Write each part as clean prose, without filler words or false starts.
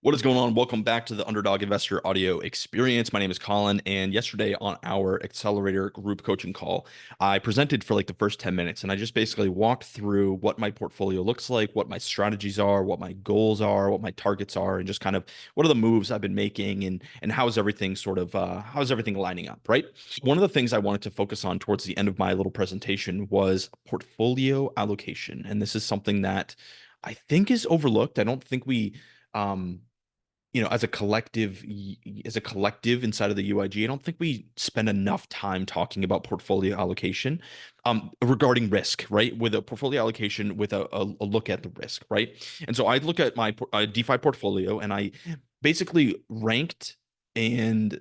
What is going on? Welcome back to the Underdog Investor audio experience. My name is Colin, and yesterday on our accelerator group coaching call, I presented for like the first 10 minutes, and I just basically walked through what my portfolio looks like, what my strategies are, what my goals are, what my targets are, and just kind of what are the moves I've been making, and how's everything how's everything lining up, right? One of the things I wanted to focus on towards the end of my little presentation was portfolio allocation, and this is something that I think is overlooked. I don't think we um, as a collective inside of the UIG, I don't think we spend enough time talking about portfolio allocation regarding risk, right? With a portfolio allocation, with a look at the risk, right? And so I look at my DeFi portfolio, and I basically ranked and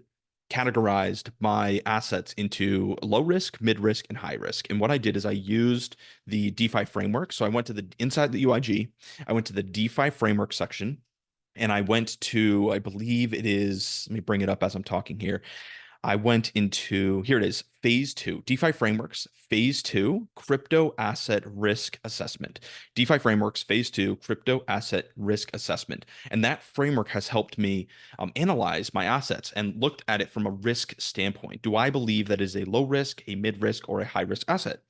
categorized my assets into low risk, mid risk, and high risk. And what I did is I used the DeFi framework. So I went to the inside the UIG, I went to the DeFi framework section, and I went to, I believe it is, let me bring it up as I'm talking here. I went into, here it is, phase two, DeFi frameworks, phase two, crypto asset risk assessment. DeFi frameworks, phase two, crypto asset risk assessment. And that framework has helped me analyze my assets and looked at it from a risk standpoint. Do I believe that is a low risk, a mid risk, or a high risk asset?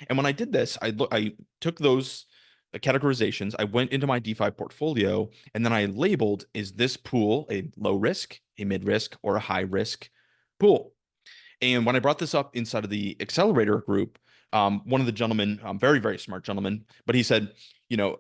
And when I did this, I took those categorizations, I went into my DeFi portfolio, and then I labeled, is this pool a low risk, a mid risk, or a high risk pool? And when I brought this up inside of the accelerator group, one of the gentlemen, very, very smart gentleman, but he said, you know,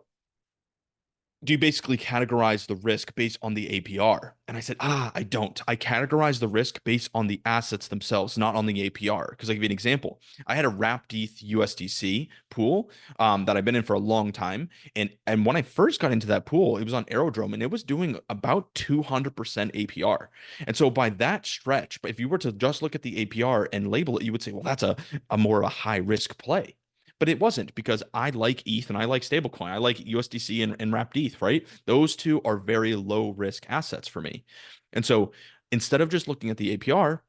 do you basically categorize the risk based on the APR? And I said, I don't. I categorize the risk based on the assets themselves, not on the APR. Because I'll give you an example. I had a wrapped ETH USDC pool that I've been in for a long time. And when I first got into that pool, it was on Aerodrome, and it was doing about 200% APR. And so by that stretch, but if you were to just look at the APR and label it, you would say, well, that's a more of a high risk play. But it wasn't, because I like ETH and I like stablecoin. I like USDC and wrapped ETH, right? Those two are very low risk assets for me. And so instead of just looking at the APR,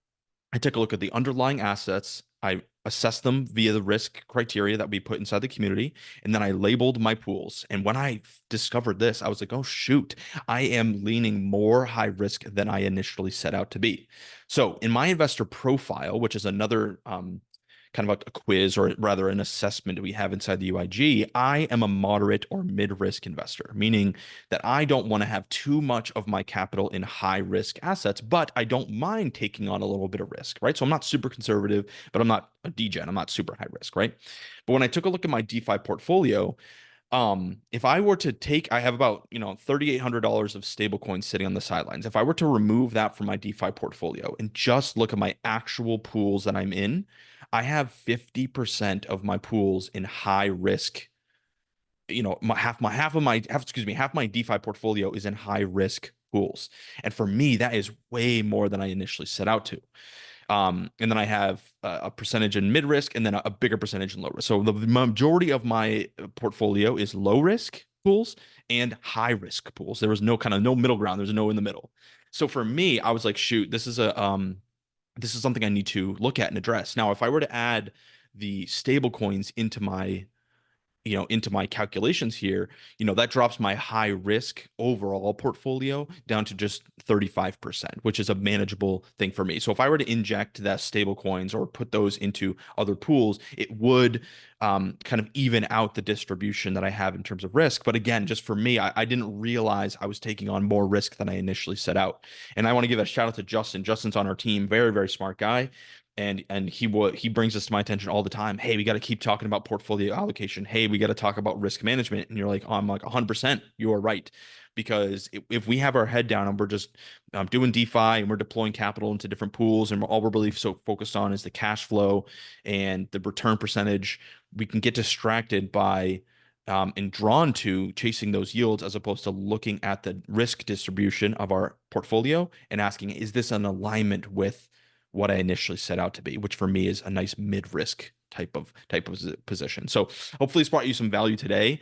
I took a look at the underlying assets. I assessed them via the risk criteria that we put inside the community, and then I labeled my pools. And when I discovered this, I was like, oh, shoot, I am leaning more high risk than I initially set out to be. So in my investor profile, which is another kind of a quiz, or rather an assessment we have inside the UIG, I am a moderate or mid-risk investor, meaning that I don't want to have too much of my capital in high-risk assets, but I don't mind taking on a little bit of risk, right? So I'm not super conservative, but I'm not a degen. I'm not super high risk, right? But when I took a look at my DeFi portfolio, if I were to take, I have about, $3,800 of stable coins sitting on the sidelines. If I were to remove that from my DeFi portfolio and just look at my actual pools that I'm in, I have 50% of my pools in high risk. Half my DeFi portfolio is in high risk pools. And for me, that is way more than I initially set out to. And then I have a percentage in mid risk, and then a bigger percentage in low risk. So the majority of my portfolio is low risk pools and high risk pools. There was no middle ground. There's no in the middle. So for me, I was like, shoot, this is something I need to look at and address. Now, if I were to add the stable coins into my calculations here, that drops my high risk overall portfolio down to just 35%, which is a manageable thing for me. So if I were to inject that stable coins or put those into other pools, it would kind of even out the distribution that I have in terms of risk. But again, just for me, I didn't realize I was taking on more risk than I initially set out. And I want to give a shout out to Justin. Justin's on our team, very, very smart guy. And he brings this to my attention all the time. Hey, we got to keep talking about portfolio allocation. Hey, we got to talk about risk management. And you're like, oh, I'm like 100%. You are right, because if we have our head down and we're just doing DeFi and we're deploying capital into different pools, and all we're really so focused on is the cash flow and the return percentage, we can get distracted by and drawn to chasing those yields, as opposed to looking at the risk distribution of our portfolio and asking, is this an alignment with what I initially set out to be, which for me is a nice mid-risk type of position. So hopefully it's brought you some value today.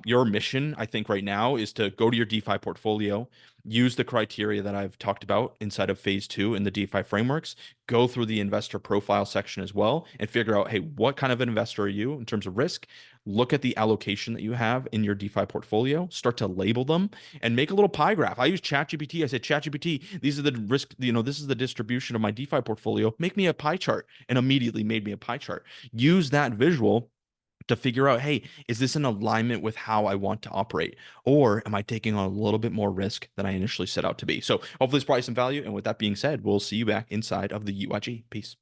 Your mission, I think right now, is to go to your DeFi portfolio, use the criteria that I've talked about inside of phase two in the DeFi frameworks, go through the investor profile section as well, and figure out, hey, what kind of an investor are you in terms of risk? look at the allocation that you have in your DeFi portfolio, start to label them, and make a little pie graph. I use ChatGPT. I said, ChatGPT, these are the risk, this is the distribution of my DeFi portfolio. Make me a pie chart, and immediately made me a pie chart. Use that visual to figure out, hey, is this in alignment with how I want to operate? Or am I taking on a little bit more risk than I initially set out to be? So hopefully it's probably some value. And with that being said, we'll see you back inside of the UIG. Peace.